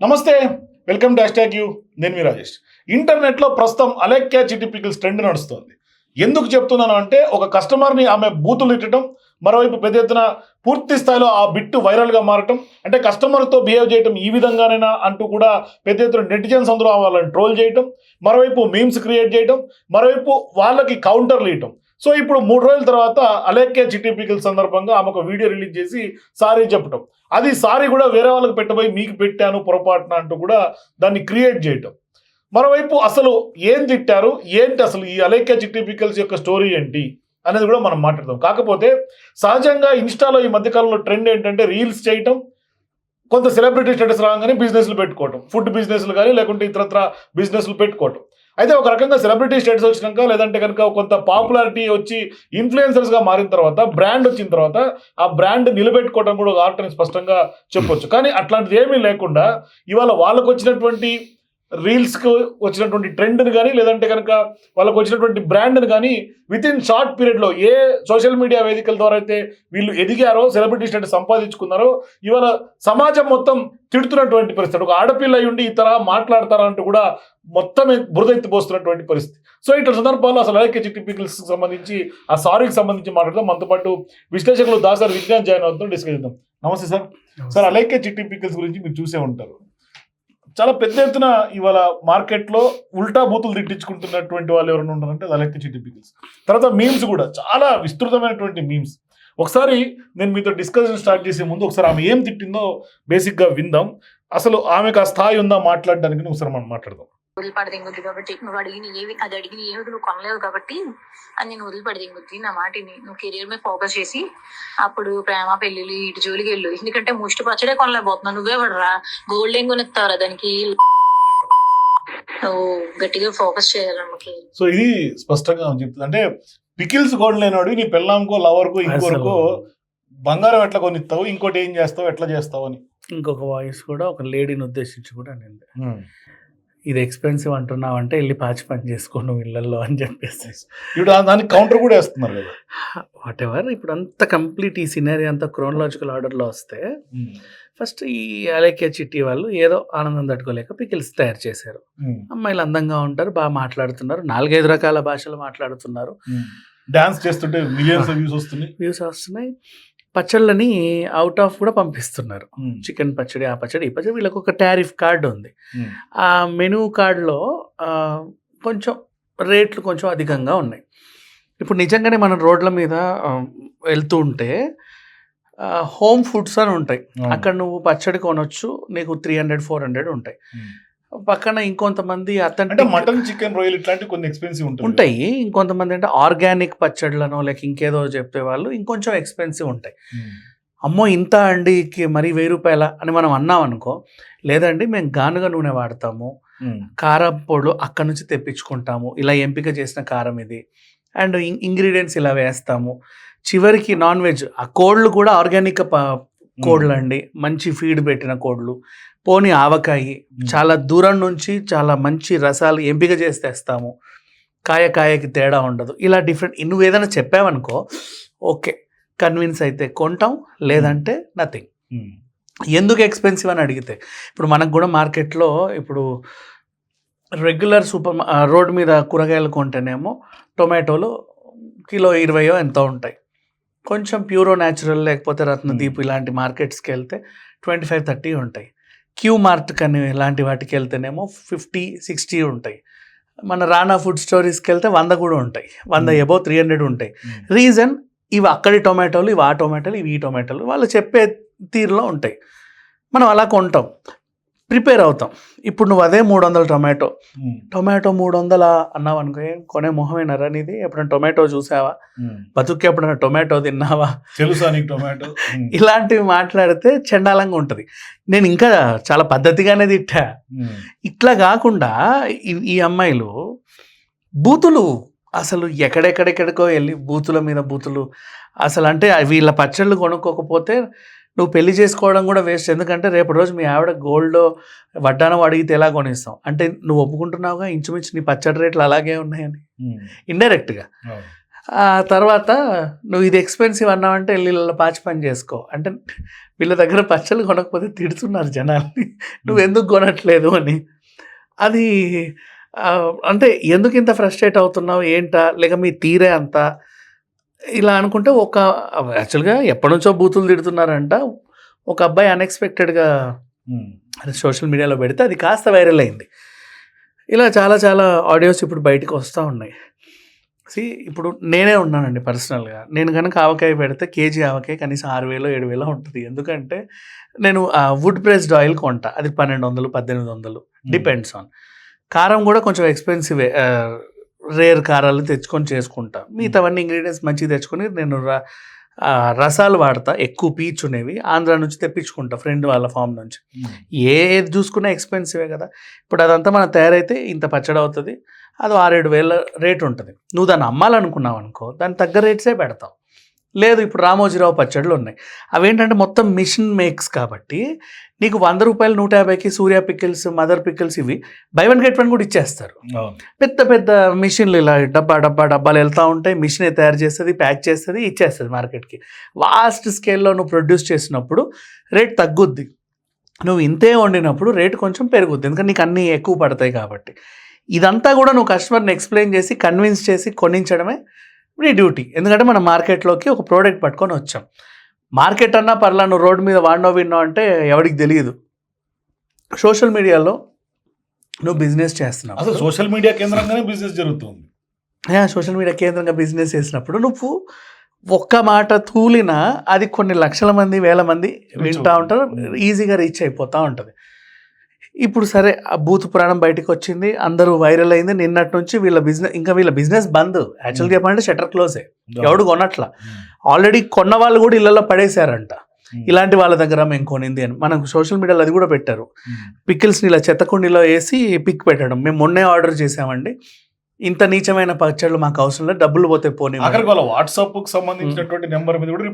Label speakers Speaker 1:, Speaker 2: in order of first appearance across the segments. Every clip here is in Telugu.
Speaker 1: నమస్తే, వెల్కమ్ టు #యూ. నేను మీ రాజేష్. ఇంటర్నెట్లో ప్రస్తుతం అలేఖ్య చిట్టి పికిల్స్ ట్రెండ్ నడుస్తుంది. ఎందుకు చెప్తున్నాను అంటే, ఒక కస్టమర్ని ఆమె బూతులు తిట్టడం, మరోవైపు పెద్ద ఎత్తున పూర్తి స్థాయిలో ఆ బిట్టు వైరల్గా మారటం, అంటే కస్టమర్తో బిహేవ్ చేయటం ఈ విధంగానైనా అంటూ కూడా పెద్ద ఎత్తున నెటిజన్స్ అందరూ వాళ్ళని ట్రోల్ చేయటం, మరోవైపు మీమ్స్ క్రియేట్ చేయటం, మరోవైపు వాళ్ళకి కౌంటర్లు ఇవ్వటం. సో ఇప్పుడు 3 రోజుల తర్వాత అలేఖ్య చిట్టి పికిల్స్ సందర్భంగా ఆమె ఒక వీడియో రిలీజ్ చేసి సారీ చెప్పటం, అది సారీ కూడా వేరే వాళ్ళకి పెట్టబోయి మీకు పెట్టాను పొరపాటున అంటూ కూడా దాన్ని క్రియేట్ చేయటం. మరోవైపు అసలు ఏం తిట్టారు, ఏంటి అసలు ఈ అలేఖ్య చిట్టి పికిల్స్ యొక్క స్టోరీ ఏంటి అనేది కూడా మనం మాట్లాడదాం. కాకపోతే సహజంగా ఇన్స్టాలో ఈ మధ్యకాలంలో ట్రెండ్ ఏంటంటే రీల్స్ చేయటం, కొంత సెలబ్రిటీ స్టేటస్ రాగానే బిజినెస్లు పెట్టుకోవటం, ఫుడ్ బిజినెస్లు కానీ లేకుంటే ఇతరత్ర బిజినెస్లు పెట్టుకోవటం. అయితే ఒక రకంగా సెలబ్రిటీ స్టేటస్ వచ్చినాక, లేదంటే కనుక కొంత పాపులారిటీ వచ్చి ఇన్ఫ్లుయెన్సర్స్గా మారిన తర్వాత, బ్రాండ్ వచ్చిన తర్వాత ఆ బ్రాండ్ నిలబెట్టుకోవడం కూడా ఒక ఆర్ట్ అని స్పష్టంగా చెప్పొచ్చు. కానీ అట్లాంటిది ఏమీ లేకుండా ఇవాళ వాళ్ళకు వచ్చినటువంటి రీల్స్కి వచ్చినటువంటి ట్రెండ్ని కానీ, లేదంటే కనుక వాళ్ళకు వచ్చినటువంటి బ్రాండ్ని కానీ విత్ ఇన్ షార్ట్ పీరియడ్లో ఏ సోషల్ మీడియా వేదికల ద్వారా అయితే వీళ్ళు ఎదిగారో, సెలబ్రిటీ స్టేటస్ సంపాదించుకున్నారో, ఇవాళ సమాజం మొత్తం తిడుతున్నటువంటి పరిస్థితి. ఒక ఆడపిల్ల అయి ఉండి ఈ తరహా మాట్లాడతారా అంటూ కూడా మొత్తం బురద ఎత్తిపోస్తున్నటువంటి పరిస్థితి. సో ఇట్లా సందర్భాల్లో అసలు అలేఖ్య చిట్టి పికిల్స్కి సంబంధించి, ఆ సారీకి సంబంధించి మాట్లాడదాం. మనతో పాటు విశ్లేషకులు దాసరి విజ్ఞాన్ జాయిన్ అవుతాం, డిస్కస్ చేద్దాం. నమస్తే సార్. సార్, అలేఖ్య చిట్టి పికిల్స్ గురించి మీరు చూసే ఉంటారు. చాలా పెద్ద ఎత్తున ఇవాళ మార్కెట్లో ఉల్టా బూతులు తిట్టించుకుంటున్నటువంటి వాళ్ళు ఎవరైనా ఉంటారంటే అది అలేఖ్య చిట్టి పికిల్స్. తర్వాత మీమ్స్ కూడా చాలా విస్తృతమైనటువంటి మీమ్స్. ఒకసారి నేను మీతో డిస్కషన్ స్టార్ట్ చేసే ముందు ఒకసారి ఆమె ఏం తిట్టిందో బేసిక్గా విందాం. అసలు ఆమెకు ఆ స్థాయి ఉందా మాట్లాడడానికి, ఒకసారి మనం మాట్లాడదాం.
Speaker 2: వదిలిపడదింగుద్ది కాబట్టి నువ్వు అడిగిన ఏవి నువ్వు కొనలేవు కాబట్టి అని నేను వదిలిపడదింగుద్ది. నా మాటిని నువ్వు కెరీర్ మీద ఫోకస్ చేసి అప్పుడు ప్రేమ పెళ్లిళ్ళు ఇటు జోలికి వెళ్ళు. ఎందుకంటే ముష్టి పచ్చడే కొనలేకపోతున్నావు. నువ్వే పడరా గోల్డ్ ఏం కొనిస్తావురా దానికి. నువ్వు గట్టిగా ఫోకస్ చేయాలి.
Speaker 1: సో ఇది స్పష్టంగా చెప్తుంది. అంటే పికిల్స్ కొనలేనాడు నీ పెళ్ళాంకో లవర్కో ఇంకోరికో బంగారం ఎట్లా కొనిస్తావు, ఇంకోటి ఏం చేస్తావు, ఎట్లా చేస్తావు అని.
Speaker 3: ఇంకొక వాయిస్ కూడా ఒక లేడీని ఉద్దేశించి కూడా నేను ఇది ఎక్స్పెన్సివ్ అంటున్నావు అంటే వెళ్ళి పాచి పని చేసుకో నువ్వు ఇళ్లలో అని చెప్పేసి
Speaker 1: ఇప్పుడు దానికి కౌంటర్ కూడా వేస్తున్నారు కదా.
Speaker 3: వాట్ ఎవర్, ఇప్పుడు అంత కంప్లీట్ ఈ సినారీ అంతా క్రోనలాజికల్ ఆర్డర్లో వస్తే ఫస్ట్ ఈ అలేఖ్య చిట్టి వాళ్ళు ఏదో ఆనందం తట్టుకోలేక పికిల్స్ తయారు చేశారు. అమ్మాయిలు అందంగా ఉంటారు, బాగా మాట్లాడుతున్నారు, 4-5 రకాల భాషలు మాట్లాడుతున్నారు,
Speaker 1: డాన్స్ చేస్తుంటే మిలియన్స్ వ్యూస్
Speaker 3: వస్తున్నాయి. పచ్చళ్ళని అవుట్ ఆఫ్ కూడా పంపిస్తున్నారు. చికెన్ పచ్చడి, ఆ పచ్చడి, ఈ పచ్చడి. వీళ్ళకి ఒక టారిఫ్ కార్డు ఉంది. ఆ మెనూ కార్డులో కొంచెం రేట్లు కొంచెం అధికంగా ఉన్నాయి. ఇప్పుడు నిజంగానే మనం రోడ్ల మీద వెళ్తూ ఉంటే హోమ్ ఫుడ్స్ అని ఉంటాయి. అక్కడ నువ్వు పచ్చడి కొనొచ్చు, నీకు 300-400 ఉంటాయి. పక్కన ఇంకొంతమంది
Speaker 1: మటన్, చికెన్, రొయ్యలు ఇట్లాంటివి కొన్ని ఎక్స్పెన్సివ్
Speaker 3: ఉంటాయి. ఇంకొంతమంది అంటే ఆర్గానిక్ పచ్చళ్ళనో లేక ఇంకేదో చెప్పే వాళ్ళు ఇంకొంచెం ఎక్స్పెన్సివ్ ఉంటాయి. అమ్మో ఇంత అండి మరి 1000 రూపాయల అని మనం అన్నాం అనుకో, లేదండి మేము గానుగ నూనె వాడతాము, కారం పొడులు అక్కడ నుంచి తెప్పించుకుంటాము, ఇలా ఎంపిక చేసిన కారం ఇది, అండ్ ఇంగ్రీడియంట్స్ ఇలా వేస్తాము, చివరికి నాన్ వెజ్ ఆ కోళ్ళు కూడా ఆర్గానిక్ కోళ్ళు అండి, మంచి ఫీడ్ పెట్టిన కోళ్ళు, పోనీ ఆవకాయి, చాలా దూరం నుంచి చాలా మంచి రసాలు ఎంపిక చేసి తెస్తాము, కాయకి తేడా ఉండదు, ఇలా డిఫరెంట్. నువ్వు ఏదైనా చెప్పావనుకో ఓకే కన్విన్స్ అయితే కొంటాం, లేదంటే నథింగ్. ఎందుకు ఎక్స్పెన్సివ్ అని అడిగితే, ఇప్పుడు మనకు కూడా మార్కెట్లో ఇప్పుడు రెగ్యులర్ రోడ్ మీద కూరగాయలు కొంటేనేమో టొమాటోలు కిలో 20 ఎంతో ఉంటాయి. కొంచెం ప్యూరో న్యాచురల్ లేకపోతే రత్నదీప్ ఇలాంటి మార్కెట్స్కి వెళ్తే 25-30 ఉంటాయి. క్యూ మార్ట్ కానీ ఇలాంటి వాటికి వెళ్తేనేమో 50-60 ఉంటాయి. మన రానా ఫుడ్ స్టోరీస్కి వెళ్తే 100 కూడా ఉంటాయి, 100 above 300 ఉంటాయి. రీజన్ ఇవి అక్కడి టొమాటోలు, ఇవి ఆ టొమాటోలు, ఇవి ఈ టొమాటోలు, వాళ్ళు చెప్పే తీరులో ఉంటాయి. మనం అలా కొంటాం, ప్రిపేర్ అవుతాం. ఇప్పుడు నువ్వు అదే 300 టొమాటో 300 అన్నావు అనుకో, కొనే మొహమేనారా నీది? ఎప్పుడైనా టొమాటో చూసావా? బతుక్కి ఎప్పుడైనా టొమాటో తిన్నావా?
Speaker 1: తెలుసా నీకు టొమాటో?
Speaker 3: ఇలాంటివి మాట్లాడితే చండాలంగా ఉంటుంది. నేను ఇంకా చాలా పద్ధతిగానే తిట్టా. ఇట్లా కాకుండా ఈ అమ్మాయిలు బూతులు అసలు ఎక్కడెక్కడెక్కడికో వెళ్ళి బూతుల మీద బూతులు. అసలు అంటే వీళ్ళ పచ్చళ్ళు కొనుక్కోకపోతే నువ్వు పెళ్లి చేసుకోవడం కూడా వేస్ట్. ఎందుకంటే రేపటి రోజు మీ ఆవిడ గోల్డ్ వడ్డానం అడిగితే ఎలా కొనిస్తాం? అంటే నువ్వు ఒప్పుకుంటున్నావుగా ఇంచుమించు నీ పచ్చడి రేట్లు అలాగే ఉన్నాయని ఇండైరెక్ట్గా. ఆ తర్వాత నువ్వు ఇది ఎక్స్పెన్సివ్ అన్నావంటే వెళ్ళి వీళ్ళ పాచి పని చేసుకో అంటే వీళ్ళ దగ్గర పచ్చళ్ళు కొనకపోతే తిడుతున్నారు జనాల్ని నువ్వు ఎందుకు కొనట్లేదు అని. అది అంటే ఎందుకు ఇంత ఫ్రస్ట్రేట్ అవుతున్నావు ఏంటా, లేక మీ తీరే అంతా ఇలా అనుకుంటే యాక్చువల్గా ఎప్పటి నుంచో బూతులు తిడుతున్నారంట. ఒక అబ్బాయి అన్ఎక్స్పెక్టెడ్గా సోషల్ మీడియాలో పెడితే అది కాస్త వైరల్ అయింది. ఇలా చాలా చాలా ఆడియోస్ ఇప్పుడు బయటకు వస్తూ ఉన్నాయి. ఇప్పుడు నేనే ఉన్నానండి పర్సనల్గా. నేను కనుక ఆవకాయ పెడితే కేజీ ఆవకాయ కనీసం 6,000-7,000 ఉంటుంది. ఎందుకంటే నేను వుడ్ ప్రెస్డ్ ఆయిల్ కొంటా, అది 1,200-1,800 డిపెండ్స్ ఆన్. కారం కూడా కొంచెం ఎక్స్పెన్సివే, రేర్ కారాలు తెచ్చుకొని చేసుకుంటా. మిగతావన్నీ ఇంగ్రీడియంట్స్ మంచిగా తెచ్చుకొని నేను రసాలు వాడతా, ఎక్కువ పీచు ఉండేవి ఆంధ్ర నుంచి తెప్పించుకుంటా ఫ్రెండ్ వాళ్ళ ఫామ్ నుంచి. ఏది చూసుకున్నా ఎక్స్పెన్సివే కదా. ఇప్పుడు అదంతా మనం తయారైతే ఇంత పచ్చడి అవుతుంది, అది 6,000-7,000 రేట్ ఉంటుంది. నువ్వు దాన్ని అమ్మాలనుకున్నావు అనుకో, దాని తగ్గ రేట్సే పెడతావు. లేదు ఇప్పుడు రామోజీరావు పచ్చళ్ళు ఉన్నాయి, అవేంటంటే మొత్తం మిషన్ మేక్స్ కాబట్టి నీకు 100 రూపాయలు 150కి సూర్య పికిల్స్, మదర్ పికిల్స్ ఇవి బై 1 గెట్ 1 కూడా ఇచ్చేస్తారు. పెద్ద పెద్ద మిషన్లు ఇలా డబ్బాలు వెళ్తూ ఉంటాయి, మిషనే తయారు చేస్తుంది, ప్యాక్ చేస్తుంది, ఇచ్చేస్తుంది మార్కెట్కి. వాస్ట్ స్కేల్లో నువ్వు ప్రొడ్యూస్ చేసినప్పుడు రేట్ తగ్గుద్ది, నువ్వు ఇంతే వండినప్పుడు రేట్ కొంచెం పెరుగుద్ది, ఎందుకంటే నీకు అన్నీ ఎక్కువ పడతాయి కాబట్టి. ఇదంతా కూడా నువ్వు కస్టమర్ని ఎక్స్ప్లెయిన్ చేసి కన్విన్స్ చేసి కొనించడమే నీ డ్యూటీ. ఎందుకంటే మనం మార్కెట్లోకి ఒక ప్రోడక్ట్ పట్టుకొని వచ్చాం. మార్కెట్ అన్నా పర్లా, నువ్వు రోడ్డు మీద వాడినో విన్నో అంటే ఎవరికి తెలియదు. సోషల్ మీడియాలో నువ్వు బిజినెస్ చేస్తున్నావు,
Speaker 1: అసలు సోషల్ మీడియా కేంద్రంగానే బిజినెస్ జరుగుతుంది.
Speaker 3: సోషల్ మీడియా కేంద్రంగా బిజినెస్ చేసినప్పుడు నువ్వు ఒక్క మాట తూలినా అది కొన్ని లక్షల మంది, వేల మంది వింటూ ఉంటారు, ఈజీగా రీచ్ అయిపోతూ ఉంటుంది. ఇప్పుడు సరే ఆ బూత్ పురాణం బయటకు వచ్చింది, అందరూ వైరల్ అయింది. నిన్నటి నుంచి వీళ్ళ బిజినెస్ బంద్. యాక్చువల్గా చెప్పాలంటే షట్టర్ క్లోజే, ఎవడు కొనట్లా. ఆల్రెడీ కొన్న వాళ్ళు కూడా ఇళ్ళల్లో పడేశారంట, ఇలాంటి వాళ్ళ దగ్గర మేము కొనింది అని. మనకు సోషల్ మీడియాలో అది కూడా పెట్టారు, పికిల్స్ని ఇలా చెత్తకుండిలో వేసి పిక్ పెట్టడం. మేము మొన్నే ఆర్డర్ చేసామండి, ఇంత నీచమైన పచ్చళ్ళు మాకు అవసరం లేదు, డబ్బులు పోతే పోనీ.
Speaker 1: వాళ్ళ వాట్సాప్కి సంబంధించినటువంటి నెంబర్ మీద కూడా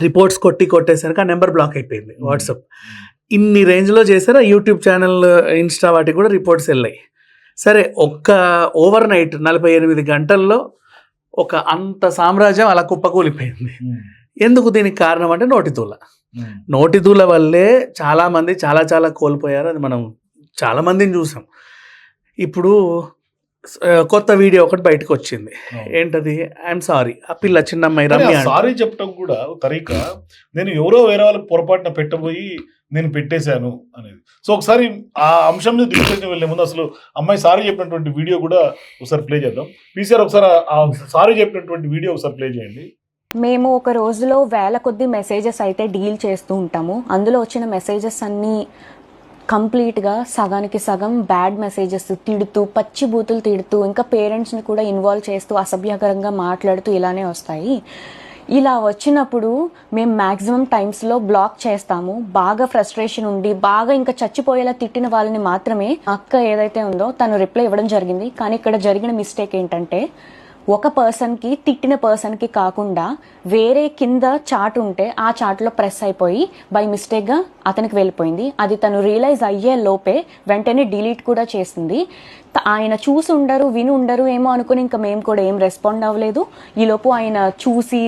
Speaker 1: రిపోర్ట్స్
Speaker 3: కొట్టేసరికి ఆ నెంబర్ బ్లాక్ అయిపోయింది వాట్సాప్. ఇన్ని రేంజ్లో చేశారు. యూట్యూబ్ ఛానల్, ఇన్స్టా వాటికి కూడా రిపోర్ట్స్ వెళ్ళాయి. సరే ఒక్క ఓవర్ నైట్ 48 గంటల్లో ఒక అంత సామ్రాజ్యం అలా కుప్పకూలిపోయింది. ఎందుకు దీనికి కారణం అంటే నోటిదూల వల్లే చాలామంది చాలా చాలా కోల్పోయారు. అది మనం చాలామందిని చూసాం. ఇప్పుడు కొత్త వీడియో ఒకటి బయటకు వచ్చింది, ఏంటది, ఐఎమ్ సారీ. ఆ పిల్ల చిన్నమ్మాయి రమ్య
Speaker 1: సారీ చెప్పడం కూడా తరీకా, నేను ఎవరో వేరే వాళ్ళకి పొరపాటున పెట్టబోయి నేను పెట్టేశాను అనేది. సో ఒకసారి ఆ అంశం మీద డిస్కషన్ వెళ్ళే ముందు అసలు అమ్మాయి సారీ చెప్పినటువంటి వీడియో కూడా ఒకసారి ప్లే చేద్దాం. పీసీఆర్ ఒకసారి ఆ సారీ చెప్పినటువంటి వీడియో ఒకసారి ప్లే చేయండి.
Speaker 4: మేము ఒక రోజులో వేల కొద్ది మెసేజెస్ అయితే డీల్ చేస్తూ ఉంటాము. అందులో వచ్చిన మెసేజెస్ అన్నీ కంప్లీట్గా సగానికి సగం బ్యాడ్ మెసేజెస్, తిడుతూ, పచ్చి బూతులు తిడుతూ, ఇంకా పేరెంట్స్ని కూడా ఇన్వాల్వ్ చేస్తూ, అసభ్యకరంగా మాట్లాడుతూ ఇలానే వస్తాయి. ఇలా వచ్చినప్పుడు మేము మ్యాక్సిమం టైమ్స్లో బ్లాక్ చేస్తాము. బాగా ఫ్రస్ట్రేషన్ ఉండి బాగా ఇంకా చచ్చిపోయేలా తిట్టిన వాళ్ళని మాత్రమే అక్క ఏదైతే ఉందో తను రిప్లై ఇవ్వడం జరిగింది. కానీ ఇక్కడ జరిగిన మిస్టేక్ ఏంటంటే, ఒక పర్సన్కి తిట్టిన పర్సన్కి కాకుండా వేరే కింద చాట్ ఉంటే ఆ చాట్లో ప్రెస్ అయిపోయి బై మిస్టేక్గా అతనికి వెళ్ళిపోయింది. అది తను రియలైజ్ అయ్యే లోపే వెంటనే డిలీట్ కూడా చేసింది. ఆయన చూసి ఉండరు, విని ఉండరు ఏమో అనుకుని ఇంకా మేము కూడా ఏం రెస్పాండ్ అవ్వలేదు. ఈలోపు ఆయన చూసి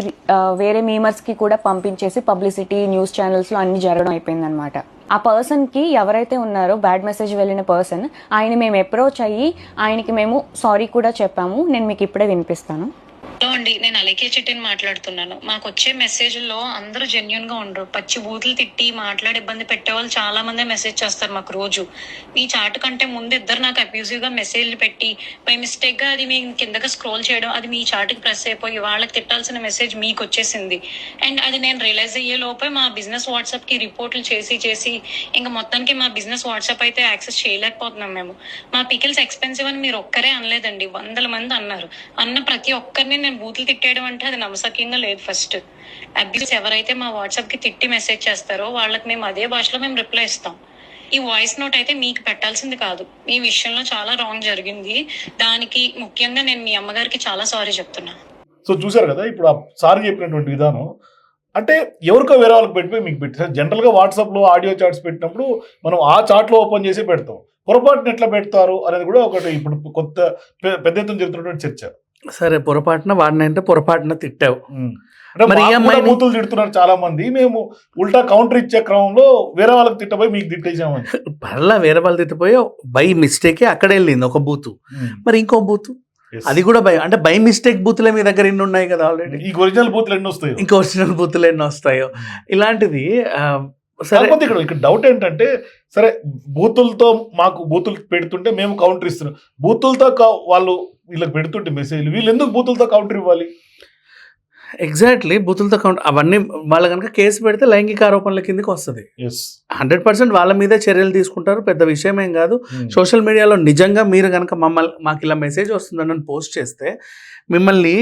Speaker 4: వేరే మీమర్స్కి కూడా పంపించేసి పబ్లిసిటీ, న్యూస్ ఛానల్స్లో అన్ని జరగడం అయిపోయింది అనమాట. ఆ పర్సన్కి ఎవరైతే ఉన్నారో బ్యాడ్ మెసేజ్ వెళ్ళిన పర్సన్, ఆయన మేము అప్రోచ్ అయ్యి ఆయనకి మేము సారీ కూడా చెప్పాము. నేను మీకు ఇప్పుడే వినిపిస్తాను.
Speaker 2: హలో అండి, నేను అలేఖ్య చెట్టిని మాట్లాడుతున్నాను. మాకు వచ్చే మెసేజ్లో అందరూ జెన్యున్ గా ఉండరు. పచ్చి బూతులు తిట్టి మాట్లాడి ఇబ్బంది పెట్టే వాళ్ళు చాలా మంది మెసేజ్ చేస్తారు మాకు రోజు. మీ చాట్ కంటే ముందు ఇద్దరు నాకు అబ్యూజివ్ గా మెసేజ్లు పెట్టి బై మిస్టేక్ గా అది మీ కిందగా స్క్రోల్ చేయడం, అది మీ చాట్కి ప్రెస్ అయిపోయి వాళ్ళకి తిట్టాల్సిన మెసేజ్ మీకు వచ్చేసింది. అండ్ అది నేను రియలైజ్ అయ్యే లోపే మా బిజినెస్ వాట్సాప్ కి రిపోర్ట్లు చేసి ఇంకా మొత్తానికి మా బిజినెస్ వాట్సాప్ అయితే యాక్సెస్ చేయలేకపోతున్నాం మేము. మా పికిల్స్ ఎక్స్పెన్సివ్ అని మీరు ఒక్కరే అనలేదండి, 100 మంది అన్నారు. అన్న ప్రతి ఒక్కరిని నేను బూతులు తిట్టేయడం అంటే అది నమ్మసక్యంగా లేదు. ఫస్ట్ అబ్యూస్ ఎవరైతే మా వాట్సాప్ కి తిట్టి మెసేజ్ చేస్తారో వాళ్ళకి మేము అదే భాషలో మేము రిప్లై ఇస్తాం. ఈ వాయిస్ నోట్ అయితే మీకు పెట్టాల్సింది కాదు. మీ విషయంలో చాలా రాంగ్ జరిగింది. దానికి ముఖ్యంగా నేను మీ అమ్మగారికి చాలా సారీ చెప్తున్నా.
Speaker 1: సో చూసారు కదా, ఇప్పుడు ఆ సారీ చెప్పినటువంటి విధానం అంటే ఎవరికో వేరే వాళ్ళకి పెట్టిపోయి మీకు పెట్టారు. జనరల్గా వాట్సాప్లో ఆడియో చాట్స్ పెట్టినప్పుడు మనం ఆ చాట్లో ఓపెన్ చేసి పెడతాం. పొరపాటున ఎట్లా పెడతారు అనేది కూడా ఒకటి ఇప్పుడు కొత్త పెద్ద ఎత్తున జరుగుతున్నటువంటి చర్చ.
Speaker 3: సరే పొరపాటున వాడినంటే పొరపాటున తిట్టావు.
Speaker 1: అంటే
Speaker 3: మరి ఈ
Speaker 1: మాకు కూడా
Speaker 3: అమ్మాయిని-
Speaker 1: బూతులు తిడుతున్నారు చాలా మంది, మేము ఉల్టా కౌంటర్ ఇచ్చే క్రమంలో వేరే వాళ్ళకి తిట్టబోయి మీకు తిట్టేసామని.
Speaker 3: పర్లా వేరే వాళ్ళు తిట్టిపోయి బై మిస్టేకే అక్కడ వెళ్ళింది ఒక బూతు, మరి ఇంకో బూతు
Speaker 1: Yes.
Speaker 3: అది కూడా అంటే బై మిస్టేక్ బూతులే మీ దగ్గర ఎన్ని ఉన్నాయి కదా ఆల్రెడీ,
Speaker 1: ఈ ఒరిజినల్ బూతులు ఎన్ని వస్తాయి?
Speaker 3: ఇంకా ఒరిజినల్ బూతులు ఎన్ని వస్తాయో ఇలాంటిది. సరే
Speaker 1: కాకపోతే ఇక్కడ డౌట్ ఏంటంటే, సరే బూతులతో మాకు బూతులు పెడుతుంటే మేము కౌంటర్ ఇస్తున్నాం, బూతులతో వాళ్ళు వీళ్ళకి పెడుతుంటే మెసేజ్లు, వీళ్ళు ఎందుకు బూతులతో కౌంటర్ ఇవ్వాలి?
Speaker 3: ఎగ్జాక్ట్లీ బూతులతో కౌంట్ అవన్నీ వాళ్ళ కనుక కేసు పెడితే లైంగిక ఆరోపణల కిందకి వస్తుంది.
Speaker 1: ఎస్
Speaker 3: 100% వాళ్ళ మీదే చర్యలు తీసుకుంటారు, పెద్ద విషయం ఏం కాదు. సోషల్ మీడియాలో నిజంగా మీరు కనుక మాకు ఇలా మెసేజ్ వస్తుందని పోస్ట్ చేస్తే మిమ్మల్ని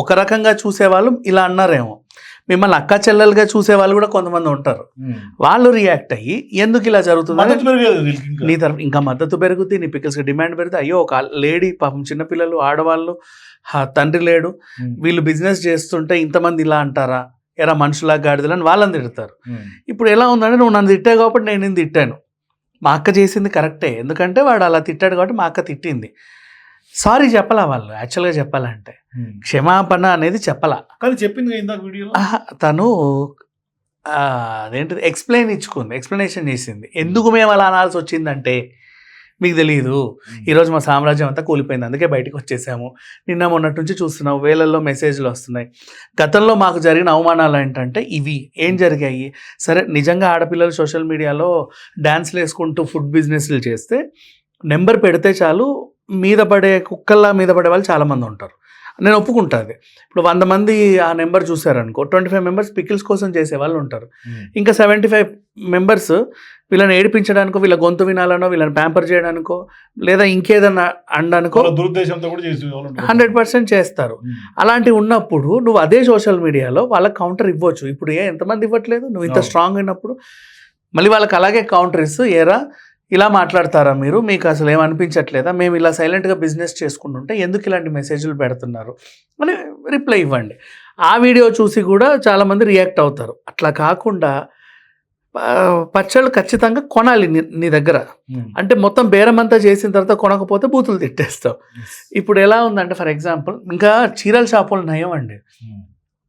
Speaker 3: ఒక రకంగా చూసేవాళ్ళు ఇలా అన్నారేమో, మిమ్మల్ని అక్క చెల్లెలుగా చూసేవాళ్ళు కూడా కొంతమంది ఉంటారు. వాళ్ళు రియాక్ట్ అయ్యి ఎందుకు ఇలా జరుగుతుంది, నీ తరఫు ఇంకా మద్దతు పెరుగుతుంది, నీ పికల్స్కి డిమాండ్ పెరుగుతుంది. అయ్యో ఒక లేడీ పాపం చిన్నపిల్లలు ఆడవాళ్ళు తండ్రి లేడు, వీళ్ళు బిజినెస్ చేస్తుంటే ఇంతమంది ఇలా అంటారా, ఎరా మనుషులా గాడిదలని వాళ్ళని తిడతారు. ఇప్పుడు ఎలా ఉందంటే నువ్వు నన్ను తిట్టావు కాబట్టి నేను నిన్ను తిట్టాను, మా అక్క చేసింది కరెక్టే, ఎందుకంటే వాడు అలా తిట్టాడు కాబట్టి మా అక్క తిట్టింది. సారీ చెప్పాలా వాళ్ళు, యాక్చువల్గా చెప్పాలంటే క్షమాపణ అనేది చెప్పాలా.
Speaker 1: కానీ చెప్పింది ఇందాక వీడియోలో,
Speaker 3: తను అదేంటిది ఎక్స్ప్లెనేషన్ చేసింది ఎందుకు మేము అలా అనాల్సి వచ్చిందంటే, మీకు తెలియదు ఈరోజు మా సామ్రాజ్యం అంతా కూలిపోయింది, అందుకే బయటకు వచ్చేసాము, నిన్న మొన్నటి నుంచి చూస్తున్నావు వేలల్లో మెసేజ్లు వస్తున్నాయి, గతంలో మాకు జరిగిన అవమానాలు ఏంటంటే ఇవి ఏం జరిగాయి. సరే నిజంగా ఆడపిల్లలు సోషల్ మీడియాలో డ్యాన్స్లు వేసుకుంటూ ఫుడ్ బిజినెస్లు చేస్తే నెంబర్ పెడితే చాలు మీద పడే కుక్కల్లా మీద పడే వాళ్ళు చాలామంది ఉంటారు, నేను ఒప్పుకుంటుంది. ఇప్పుడు 100 మంది ఆ నెంబర్ చూసారనుకో, 25 మెంబర్స్ పికిల్స్ కోసం చేసే వాళ్ళు ఉంటారు, ఇంకా 75 మెంబర్స్ వీళ్ళని ఏడిపించడానికో, వీళ్ళ గొంతు వినాలనో, వీళ్ళని ప్యాంపర్ చేయడానికో, లేదా ఇంకేదన్నా అనడానికో
Speaker 1: దురుద్దేశంతో కూడా
Speaker 3: 100% చేస్తారు. అలాంటివి ఉన్నప్పుడు నువ్వు అదే సోషల్ మీడియాలో వాళ్ళకి కౌంటర్ ఇవ్వచ్చు. ఇప్పుడు ఎంతమంది ఇవ్వట్లేదు, నువ్వు ఇంత స్ట్రాంగ్ అయినప్పుడు మళ్ళీ వాళ్ళకి అలాగే కౌంటర్ ఇస్తూ, ఏరా ఇలా మాట్లాడతారా మీరు, మీకు అసలు ఏమనిపించట్లేదా, మేము ఇలా సైలెంట్గా బిజినెస్ చేసుకుంటుంటే ఎందుకు ఇలాంటి మెసేజ్లు పెడుతున్నారు అని రిప్లై ఇవ్వండి. ఆ వీడియో చూసి కూడా చాలామంది రియాక్ట్ అవుతారు. అట్లా కాకుండా పచ్చళ్ళు ఖచ్చితంగా కొనాలి నీ దగ్గర, అంటే మొత్తం బేరమంతా చేసిన తర్వాత కొనకపోతే బూతులు తిట్టేస్తావు. ఇప్పుడు ఎలా ఉందంటే ఫర్ ఎగ్జాంపుల్ ఇంకా చీరల షాపులు నయం అండి,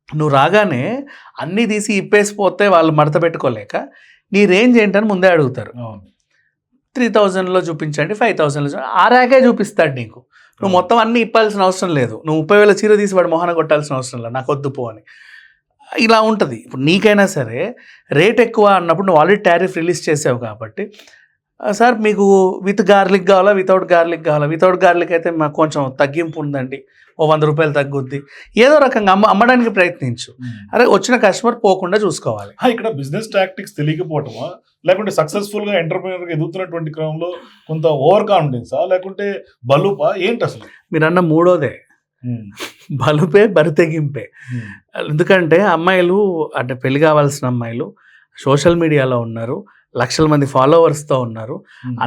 Speaker 3: నువ్వు రాగానే అన్నీ తీసి ఇప్పేసిపోతే వాళ్ళు మడత పెట్టుకోలేక నీ రేంజ్ ఏంటని ముందే అడుగుతారు. 3000లో చూపించండి, 5000లో ఆ ర్యాకే చూపిస్తాడు నీకు. నువ్వు మొత్తం అన్నీ ఇప్పాల్సిన అవసరం లేదు, నువ్వు 30,000 చీర తీసి వాడు మొహన కొట్టాల్సిన అవసరం లేదు, నాకు వద్దు పో అని. ఇలా ఉంటుంది. ఇప్పుడు నీకైనా సరే రేట్ ఎక్కువ అన్నప్పుడు నువ్వు ఆల్రెడీ టారిఫ్ రిలీజ్ చేసావు కాబట్టి, సార్ మీకు విత్ గార్లిక్ కావాలా, వితౌట్ గార్లిక్ కావాలా, వితౌట్ గార్లిక్ అయితే మాకు కొంచెం తగ్గింపు ఉందండి, ఓ 100 రూపాయలు తగ్గుద్ది, ఏదో రకంగా అమ్మడానికి ప్రయత్నించు. అరే వచ్చిన కస్టమర్ పోకుండా చూసుకోవాలి.
Speaker 1: ఇక్కడ బిజినెస్ టాక్టిక్స్ తెలియకపోవటమా, లేకుంటే సక్సెస్ఫుల్గా ఎంటర్ప్రీనర్గా ఎదుగుతున్నటువంటి క్రమంలో కొంత ఓవర్ కాన్ఫిడెన్సా, లేకుంటే బలుపా, ఏంటి అసలు?
Speaker 3: మీరు అన్న మూడోదే, బలుపే బరితెగింపే. ఎందుకంటే అమ్మాయిలు అంటే పెళ్లి కావాల్సిన అమ్మాయిలు సోషల్ మీడియాలో ఉన్నారు, లక్షల మంది ఫాలోవర్స్తో ఉన్నారు,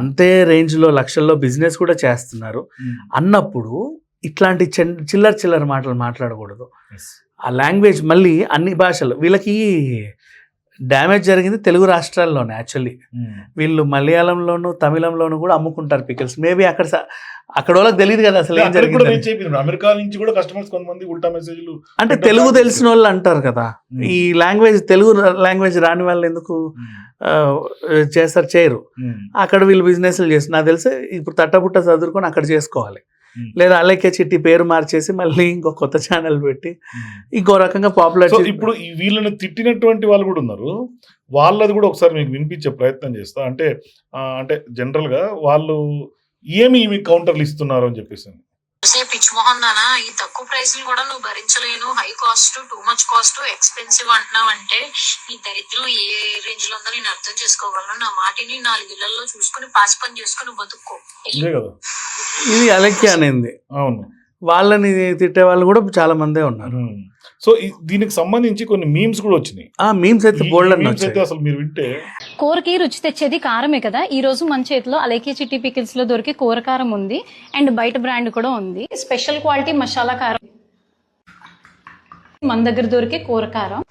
Speaker 3: అంతే రేంజ్లో లక్షల్లో బిజినెస్ కూడా చేస్తున్నారు అన్నప్పుడు ఇట్లాంటి చిల్లర మాటలు మాట్లాడకూడదు. ఆ లాంగ్వేజ్ మళ్ళీ అన్ని భాషలు, వీళ్ళకి డ్యామేజ్ జరిగింది తెలుగు రాష్ట్రాల్లోనే. యాక్చువల్లీ వీళ్ళు మలయాళంలోను తమిళంలోను కూడా అమ్ముకుంటారు పికిల్స్. మేబీ అక్కడ వాళ్ళకి తెలియదు కదా అసలు ఏం జరిగింది.
Speaker 1: అమెరికా నుంచి కూడా కస్టమర్స్ కొంతమంది ఉల్టా మెసేజ్లు,
Speaker 3: అంటే తెలుగు తెలిసిన వాళ్ళు అంటారు కదా, ఈ లాంగ్వేజ్ తెలుగు లాంగ్వేజ్ రాని వాళ్ళు ఎందుకు చేయరు. అక్కడ వీళ్ళు బిజినెస్లు చేస్తారు. నాకు తెలిసి ఇప్పుడు తట్టబుట్ట చదువుకొని అక్కడ చేసుకోవాలి, లేదా అలెక్కే చిట్టి పేరు మార్చేసి మళ్ళీ ఇంకో కొత్త ఛానల్ పెట్టి ఇంకో రకంగా పాపులర్.
Speaker 1: ఇప్పుడు వీళ్ళని తిట్టినటువంటి వాళ్ళు కూడా ఉన్నారు, వాళ్ళది కూడా ఒకసారి మీకు వినిపించే ప్రయత్నం చేస్తా. అంటే జనరల్ గా వాళ్ళు ఏమి కౌంటర్లు ఇస్తున్నారు అని చెప్పేసి,
Speaker 2: పిచ్చి మొహం దానా, ఈ తక్కువ ప్రైస్లు కూడా నువ్వు భరించలేను, high cost, too much cost, expensive అంటున్నావు అంటే నీ దరిద్రం ఏ రేంజ్ లో ఉందో నేను అర్థం చేసుకోగలను. నా మాటిని 4 ఇళ్లలో చూసుకుని పాసి పని చేసుకుని బతుక్కో.
Speaker 3: ఇది అలెక్కి అనేది.
Speaker 1: అవును,
Speaker 3: వాళ్ళని తిట్టే వాళ్ళు కూడా చాలా మందే ఉన్నారు.
Speaker 1: సో దీనికి సంబంధించి కొన్ని మీమ్స్ కూడా వచ్చినాయి.
Speaker 3: మీమ్స్ అయితే బోల్డ్
Speaker 1: అయితే అసలు మీరు వింటే,
Speaker 5: కూరకి రుచి తెచ్చేది కారమే కదా. ఈ రోజు మన చేతిలో అలైకే చిట్టి పికిల్స్ లో దొరికే కూర కారం ఉంది, అండ్ బయట బ్రాండ్ కూడా ఉంది. స్పెషల్ క్వాలిటీ మసాలా కారం మన దగ్గర దొరికే కూర కారం.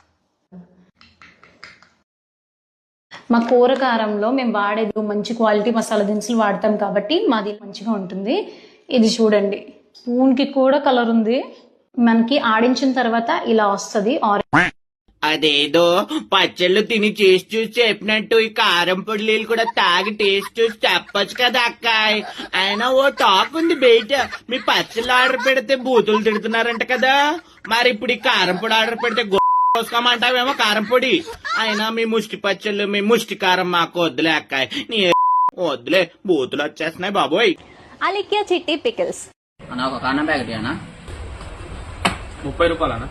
Speaker 5: మా కూర కారంలో మేము వాడేది మంచి క్వాలిటీ మసాలా దినుసులు వాడతాం కాబట్టి మాది మంచిగా ఉంటుంది. ఇది చూడండి, స్పూన్ కి కూడా కలర్ ఉంది. మనకి ఆడించిన తర్వాత ఇలా వస్తది.
Speaker 6: అదేదో పచ్చళ్ళు తిని చేసి చూసి చెప్పినట్టు ఈ కారం పొడి నీళ్ళు కూడా తాగి టేస్ట్ చూసి చెప్పొచ్చు కదా అక్కాయ్. అయినా ఓ టాక్ ఉంది బయట, మీ పచ్చళ్ళు ఆర్డర్ పెడితే బూతులు తిడుతున్నారంట కదా. మరి ఇప్పుడు ఈ కారం పొడి ఆర్డర్ పెడితే కోసుకోమంటావేమో కారం పొడి. అయినా మీ ముష్టి పచ్చళ్ళు మీ ముష్టి కారం మాకు వద్దులే అక్కాయ్. నీ వద్దులే, బూతులు వచ్చేస్తున్నాయి బాబోయ్.
Speaker 7: అలెక్కియా చిట్టి పికిల్స్
Speaker 6: అన్న ఒక కారణం ప్యాకెట్ అన్న
Speaker 8: 30 రూపాయలనా?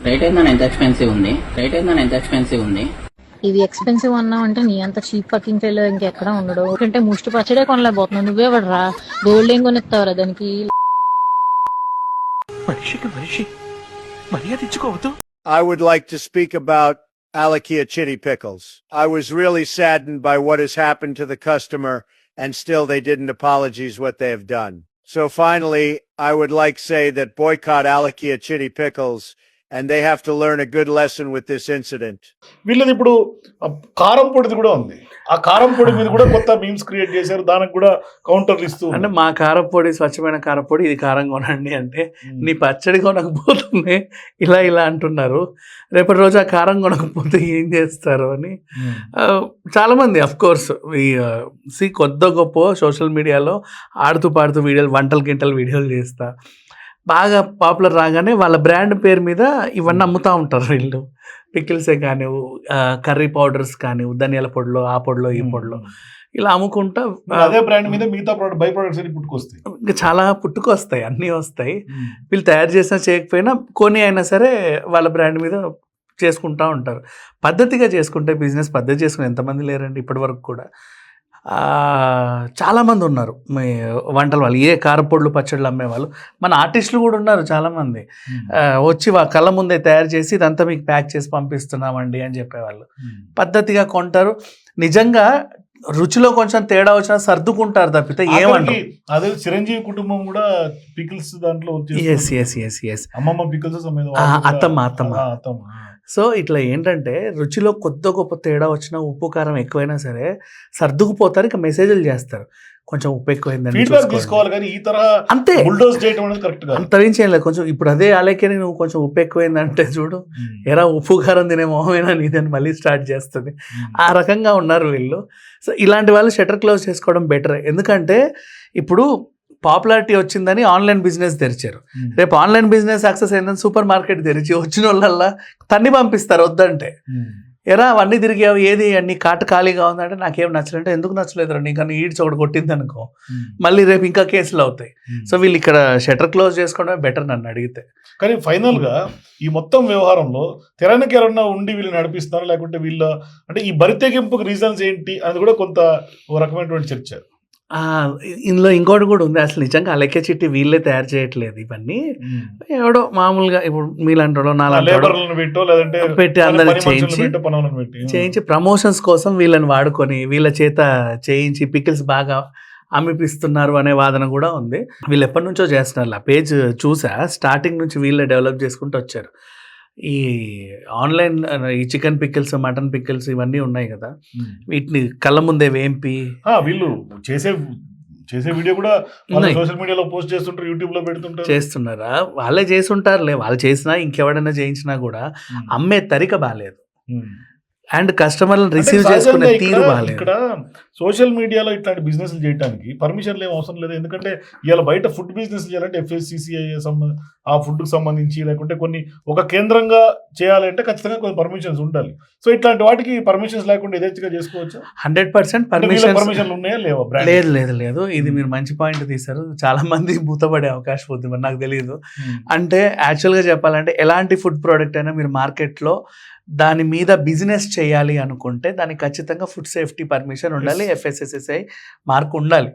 Speaker 6: రేట్ ఏందని ఎంత ఎక్స్పెన్సివ్ ఉంది.
Speaker 2: ఇవి ఎక్స్పెన్సివ్ అన్నావు అంటే నీ అంత చీప్ పక్కింగ్ ఫెయిల్ ఇంకెక్కడ ఉండడు. ఎందుకంటే ముష్టి పచ్చడే కొనలేకపోతున్నావు. నువ్వే పడరా, గోల్డ్ ఏం కొనిస్తావరా దానికి?
Speaker 9: I would like to speak about Alakia Chitty Pickles. I was really saddened by what has happened to the customer, and still they didn't apologize what they have done. So finally, I would like to say that boycott Alakia Chitty Pickles, and they have to learn a good lesson with this incident.
Speaker 1: వీళ్ళది ఇప్పుడు కారం పొడిది కూడా ఉంది. ఆ కారం పొడి మీద కూడా కొత్త మీమ్స్ క్రియేట్ చేశారు. దానికి కూడా కౌంటర్లు ఇస్తూ
Speaker 3: అంటే మా కారపొడి స్వచ్ఛమైన కారపొడి, ఇది కారం కొనండి అంటే నీ పచ్చడి కొనకపోతుంది ఇలా అంటున్నారు. రేపటి రోజు ఆ కారం కొనకపోతే ఏం చేస్తారు అని చాలామంది అఫ్ కోర్స్ ఈ కొద్ద గొప్ప సోషల్ మీడియాలో ఆడుతూ పాడుతూ వీడియోలు, వంటలు గింటలు వీడియోలు చేస్తా బాగా పాపులర్ రాగానే వాళ్ళ బ్రాండ్ పేరు మీద ఇవన్నీ అమ్ముతూ ఉంటారు వీళ్ళు. పికిల్సే కానివ్వు, కర్రీ పౌడర్స్ కానివ్వు, ధనియాల పొడిలో, ఆ పొడిలో, ఈ పొడిలో ఇలా అమ్ముకుంటా
Speaker 1: అదే బ్రాండ్ మీద మిగతా బై ప్రొడక్ట్స్ అని పుట్టుకొస్తాయి.
Speaker 3: ఇంకా చాలా పుట్టుకొస్తాయి, అన్నీ వస్తాయి. వీళ్ళు తయారు చేసినా చేయకపోయినా కొన్ని అయినా సరే వాళ్ళ బ్రాండ్ మీద చేసుకుంటూ ఉంటారు. పద్ధతిగా చేసుకుంటే బిజినెస్ పద్ధతి చేసుకుని ఎంతమంది లేరండి ఇప్పటి వరకు కూడా. చాలామంది ఉన్నారు మీ వంటల వాళ్ళు, ఏ కారపొడులు పచ్చళ్ళు అమ్మేవాళ్ళు. మన ఆర్టిస్టులు కూడా ఉన్నారు చాలామంది. వచ్చి కళ్ళ ముందే తయారు చేసి ఇదంతా మీకు ప్యాక్ చేసి పంపిస్తున్నామండి అని చెప్పేవాళ్ళు. పద్ధతిగా కొంటారు. నిజంగా రుచిలో కొంచెం తేడా వచ్చినా సర్దుకుంటారు తప్పితే ఏమంటారు.
Speaker 1: అదే చిరంజీవి కుటుంబం కూడా పికిల్స్ దాంట్లో
Speaker 3: ఎస్
Speaker 1: అమ్మమ్మ పికిల్స్
Speaker 3: అత్తమ్మ. సో ఇట్లా ఏంటంటే రుచిలో కొద్ది గొప్ప తేడా వచ్చినా, ఉప్పు కారం ఎక్కువైనా సరే సర్దుకుపోతారు. ఇక మెసేజ్లు చేస్తారు, కొంచెం ఉప్పు ఎక్కువైందని
Speaker 1: తీసుకోవాలి కానీ ఈ తరహా
Speaker 3: అంతే
Speaker 1: బుల్డోజ్ చేయడం అనేది కరెక్ట్ కాదు.
Speaker 3: అంతవేం చేయలేదు. కొంచెం ఇప్పుడు అదే అలాగే నువ్వు కొంచెం ఉప్పు ఎక్కువైందంటే చూడు, ఎరా ఉప్పు కారం తినే మొహమేనా నీదని మళ్ళీ స్టార్ట్ చేస్తుంది. ఆ రకంగా ఉన్నారు వీళ్ళు. సో ఇలాంటి వాళ్ళు షట్టర్ క్లోజ్ చేసుకోవడం బెటర్. ఎందుకంటే ఇప్పుడు పాపులారిటీ వచ్చిందని ఆన్లైన్ బిజినెస్ తెరిచారు. రేపు ఆన్లైన్ బిజినెస్ సక్సెస్ అయిందని సూపర్ మార్కెట్ తెరిచి వచ్చిన వాళ్ళల్లా తన్ని పంపిస్తారు వద్దంటే. ఎరా అవన్నీ తిరిగావు, ఏది అన్ని కాటు ఖాళీగా ఉందంటే నాకేం నచ్చలేదంటే ఎందుకు నచ్చలేదురా నీకు అని ఈడ్చి ఒకటి కొట్టింది అనుకో, మళ్ళీ రేపు ఇంకా కేసులు అవుతాయి. సో వీళ్ళు ఇక్కడ షట్టర్ క్లోజ్ చేసుకోవడమే బెటర్ నన్ను అడిగితే.
Speaker 1: కానీ ఫైనల్ గా ఈ మొత్తం వ్యవహారంలో తెరనికి ఎవరన్నా ఉండి వీళ్ళు నడిపిస్తున్నారు, లేకుంటే వీళ్ళ అంటే ఈ బరితెగింపుకు రీజన్స్ ఏంటి అది కూడా కొంత ఓ రకమైనటువంటి చర్చ.
Speaker 3: ఇందులో ఇంకోటి కూడా ఉంది. అసలు నిజంగా అలెక్కే చిట్టి వీళ్ళే తయారు చేయట్లేదు ఇవన్నీ. ఎవడో మామూలుగా ఇప్పుడు మీలాంటి పెట్టి అందరికి చేయించి ప్రమోషన్స్ కోసం వీళ్ళని వాడుకొని వీళ్ళ చేత చేయించి పికిల్స్ బాగా అమ్మిపిస్తున్నారు అనే వాదన కూడా ఉంది. వీళ్ళు ఎప్పటి నుంచో చేస్తున్నారు. ఆ పేజ్ చూసా, స్టార్టింగ్ నుంచి వీళ్ళే డెవలప్ చేసుకుంటూ వచ్చారు. ఈ ఆన్లైన్ ఈ చికెన్ పికిల్స్, మటన్ పికిల్స్ ఇవన్నీ ఉన్నాయి కదా, వీటిని కళ్ళ ముందే వేంపి
Speaker 1: వీళ్ళు చేసే వీడియో కూడా సోషల్ మీడియాలో పోస్ట్ చేస్తుంటారు, యూట్యూబ్ లో పెడుతుంటారు.
Speaker 3: చేస్తున్నారా? వాళ్ళే చేసి ఉంటారులే. వాళ్ళు చేసినా ఇంకెవడైనా చేయించినా కూడా అమ్మే తరిక బాగాలేదు అండ్ కస్టమర్లను రిసీవ్ చేసుకునే తీరు బాగాలేదు.
Speaker 1: ఇక్కడ సోషల్ మీడియాలో ఇట్లాంటి బిజినెస్ చేయడానికి పర్మిషన్లు ఏం అవసరం లేదు. ఎందుకంటే ఇవాళ బయట ఫుడ్ బిజినెస్ చేయాలంటే FSCCI ఆ ఫుడ్ కి సంబంధించి లేకుంటే కొన్ని ఒక కేంద్రంగా చేయాలంటే ఖచ్చితంగా కొన్ని పర్మిషన్స్ ఉండాలి. సో ఇట్లాంటి వాటికి పర్మిషన్స్ లేకుండా యథేచ్ఛగా చేసుకోవచ్చు.
Speaker 3: 100%
Speaker 1: పర్మిషన్లు ఉన్నాయా లేవా?
Speaker 3: లేదు. ఇది మీరు మంచి పాయింట్ తీశారు. చాలా మంది భూతపడే అవకాశం ఉంది, మరి నాకు తెలియదు. అంటే యాక్చువల్గా చెప్పాలంటే ఎలాంటి ఫుడ్ ప్రోడక్ట్ అయినా మీరు మార్కెట్లో దాని మీద బిజినెస్ చేయాలి అనుకుంటే దానికి ఖచ్చితంగా ఫుడ్ సేఫ్టీ పర్మిషన్ ఉండాలి, FSSAI మార్క్ ఉండాలి.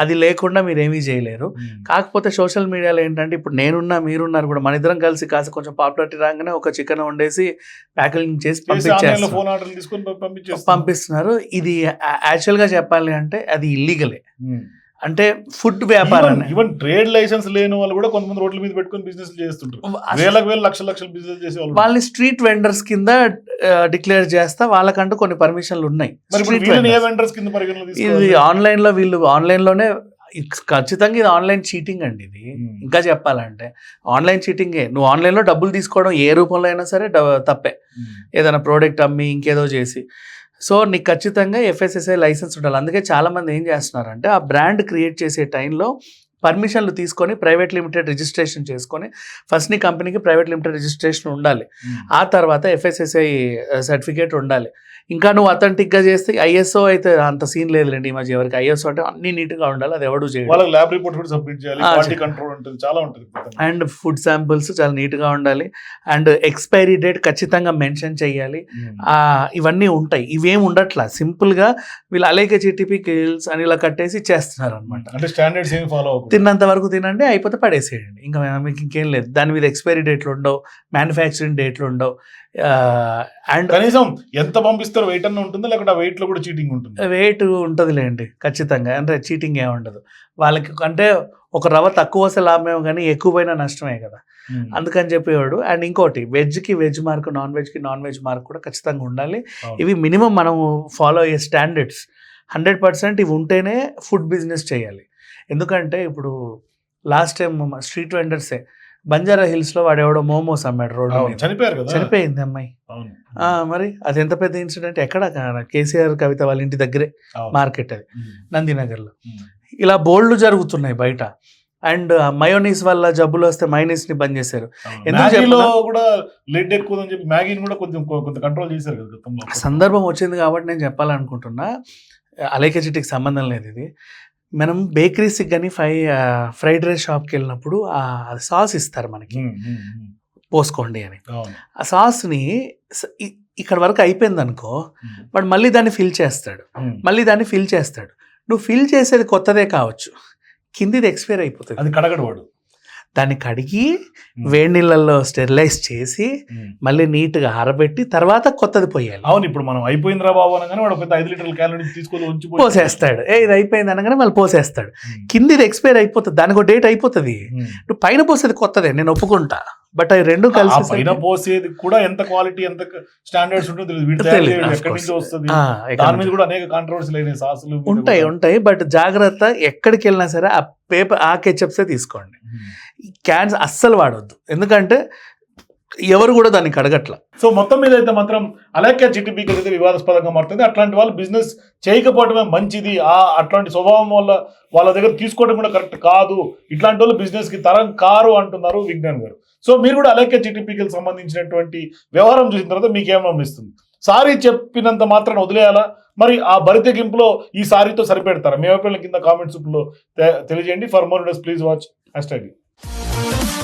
Speaker 3: అది లేకుండా మీరు ఏమీ చేయలేరు. కాకపోతే సోషల్ మీడియాలో ఏంటంటే ఇప్పుడు నేనున్నా మీరున్నారు కూడా, మన ఇద్దరం కలిసి కాస్త కొంచెం పాపులారిటీ రాగానే ఒక చికెన్ వండేసి ప్యాకింగ్ చేసి పంపిస్తున్నారు. ఇది యాక్చువల్గా చెప్పాలి అంటే అది ఇల్లీగలే. అంటే ఫుడ్ వ్యాపారం,
Speaker 1: ఈవెన్ ట్రేడ్ లైసెన్స్ లేని వాళ్ళు కూడా కొంతమంది రోడ్ల మీద పెట్టుకొని బిజినెస్ చేస్తుంటారు. వేల లక్షల బిజినెస్ చేసే
Speaker 3: వాళ్ళని స్ట్రీట్ వెండర్స్ కింద డిక్లేర్ చేస్తా, వాళ్ళకంటూ కొన్ని పర్మిషన్లు ఉన్నాయి.
Speaker 1: ఇది
Speaker 3: ఆన్లైన్ లో వీళ్ళు ఆన్లైన్ లోనే ఖచ్చితంగా ఇది ఆన్లైన్ చీటింగ్ అండి ఇది. ఇంకా చెప్పాలంటే ఆన్లైన్ చీటింగే. నువ్వు ఆన్లైన్లో డబ్బులు తీసుకోవడం ఏ రూపంలో అయినా సరే తప్పే, ఏదైనా ప్రోడక్ట్ అమ్మి ఇంకేదో చేసి. సో నీకు ఖచ్చితంగా FSSAI లైసెన్స్ ఉండాలి. అందుకే చాలామంది ఏం చేస్తున్నారంటే ఆ బ్రాండ్ క్రియేట్ చేసే టైంలో పర్మిషన్లు తీసుకొని ప్రైవేట్ లిమిటెడ్ రిజిస్ట్రేషన్ చేసుకొని ఫస్ట్ నీ కంపెనీకి ప్రైవేట్ లిమిటెడ్ రిజిస్ట్రేషన్ ఉండాలి. ఆ తర్వాత FSSAI సర్టిఫికేట్ ఉండాలి. ఇంకా నువ్వు అథెంటిక్గా చేస్తే ISO అయితే అంత సీన్ లేదులేండి ఈ మధ్య. ఎవరికి ISO అంటే అన్ని నీట్గా ఉండాలి, అది ఎవడు చేయాలి.
Speaker 1: వాళ్ళకి ల్యాబ్ రిపోర్ట్ కూడా సబ్మిట్ చేయాలి, క్వాలిటీ కంట్రోల్ ఉంటుంది, చాలా ఉంటుంది.
Speaker 3: అండ్ ఫుడ్ శాంపుల్స్ చాలా నీట్గా ఉండాలి. అండ్ ఎక్స్పైరీ డేట్ ఖచ్చితంగా మెన్షన్ చేయాలి. ఇవన్నీ ఉంటాయి. ఇవేం ఉండట్లా, సింపుల్గా వీళ్ళు అలేకే చిటిపి కిల్స్ అని ఇలా కట్టేసి చేస్తున్నారు అనమాట.
Speaker 1: అంటే స్టాండర్డ్స్ ఏం ఫాలో అవ్వకూడదు.
Speaker 3: తిన్నంత వరకు తినండి, అయిపోతే పడేసేయండి. ఇంకా మీకు ఇంకేం లేదు. దాని మీద ఎక్స్పైరీ డేట్లు ఉండవు, మ్యానుఫ్యాక్చరింగ్ డేట్లు ఉండవు. అండ్
Speaker 1: కనీసం ఎంత పంపిస్తారో వెయిట్ అన్న ఉంటుందా, లేకపోతే ఆ వెయిట్ లో కూడా చీటింగ్ ఉంటుంది?
Speaker 3: వెయిట్ ఉంటుందిలేండి ఖచ్చితంగా. అంటే చీటింగ్ ఏమి ఉండదు వాళ్ళకి. అంటే ఒక రవ్వ తక్కువ వస్తే లాభమేమో కానీ ఎక్కువ పోయినా నష్టమే కదా, అందుకని చెప్పేవాడు. అండ్ ఇంకోటి, వెజ్కి వెజ్ మార్క్, నాన్ వెజ్కి నాన్ వెజ్ మార్క్ కూడా ఖచ్చితంగా ఉండాలి. ఇవి మినిమం మనం ఫాలో అయ్యే స్టాండర్డ్స్. 100% ఇవి ఉంటేనే ఫుడ్ బిజినెస్ చేయాలి. ఎందుకంటే ఇప్పుడు లాస్ట్ టైం స్ట్రీట్ వెండర్సే బంజారా హిల్స్లో వాడెవడో మోమోస్ అమ్మాడు రోడ్డు మీద,
Speaker 1: చనిపోయారు కదా,
Speaker 3: చనిపోయింది అమ్మాయి. మరి అది ఎంత పెద్ద ఇన్సిడెంట్. ఎక్కడ కేసీఆర్ కవిత వాళ్ళ ఇంటి దగ్గరే మార్కెట్, అది నందినగర్లో. ఇలా బోల్డ్ జరుగుతున్నాయి బయట. అండ్ మయోనీస్ వల్ల జబ్బులు వస్తే మైనీస్ని బంద్ చేశారు.
Speaker 1: మ్యాగీలో కూడా లెడ్ ఎక్కువ అని చెప్పి మ్యాగీని కూడా కొంత కంట్రోల్ చేశారు కదా గతంలో.
Speaker 3: సందర్భం వచ్చింది కాబట్టి నేను చెప్పాలనుకుంటున్నా. అలేకే చిట్టికి సంబంధం లేదు ఇది. మనం బేకరీస్కి కానీ ఫ్రైడ్ రైస్ షాప్కి వెళ్ళినప్పుడు సాస్ ఇస్తారు మనకి, పోసుకోండి అని. ఆ సాస్ని ఇక్కడ వరకు అయిపోయింది అనుకో, వాడు మళ్ళీ దాన్ని ఫిల్ చేస్తాడు. నువ్వు ఫిల్ చేసేది కొత్తదే కావచ్చు, కిందిది ఎక్స్పైర్ అయిపోతుంది.
Speaker 1: అది కడగడు వాడు.
Speaker 3: దాన్ని కడిగి వేడి నీళ్ళల్లో స్టెరిలైజ్ చేసి మళ్ళీ నీట్గా ఆరబెట్టి తర్వాత కొత్తది పోయాలి.
Speaker 1: అవును, ఇప్పుడు మనం అయిపోయిందిరా బాబు అనగానే వాడు పెద్ద 5 లీటర్ల క్యాలరీస్ తీసుకొని ఉంచి
Speaker 3: పోసేస్తాడు. ఇది అయిపోయింది అనగానే మళ్ళీ పోసేస్తాడు. కిందిది ఎక్స్పైర్ అయిపోతుంది, దానికి డేట్ అయిపోతుంది. నువ్వు పైన పోసేది కొత్తదే, నేను ఒప్పుకుంటా. బట్ అవి రెండు కలిసి
Speaker 1: పైన పోసేది కూడా ఎంత క్వాలిటీ, ఎంత స్టాండర్డ్స్ ఉంటుందో తెలియదు. ఎక్కడి నుంచి వస్తుంది, దాని మీద కూడా అనేక కాంట్రవర్సీలు అయినాయి. సాసులు
Speaker 3: ఉంటాయి. బట్ జాగ్రత్త, ఎక్కడికి వెళ్ళినా సరే ఆ కెచప్సే తీసుకోండి. క్యాన్స్ అస్సలు వాడొద్దు, ఎందుకంటే ఎవరు కూడా దాన్ని కడగట్ల.
Speaker 1: సో మొత్తం మీద అయితే మాత్రం అలేకే చిటిపీకి అయితే వివాదాస్పదంగా మారుతుంది. అట్లాంటి వాళ్ళు బిజినెస్ చేయకపోవడమే మంచిది. అట్లాంటి స్వభావం వల్ల వాళ్ళ దగ్గర తీసుకోవడం కూడా కరెక్ట్ కాదు. ఇట్లాంటి వాళ్ళు బిజినెస్కి తరం కారు అంటున్నారు విజ్ఞాన్ గారు. సో మీరు కూడా అలేకే చిటిపీకి సంబంధించినటువంటి వ్యవహారం చూసిన తర్వాత మీకేమనిపిస్తుంది? సారీ చెప్పినంత మాత్రం వదిలేయాలా, మరి ఆ బరితెగింపులో ఈ సారీతో సరిపెడతారా? మీ అభిప్రాయం కింద కామెంట్స్ లో తెలియజేయండి. For more videos please watch #.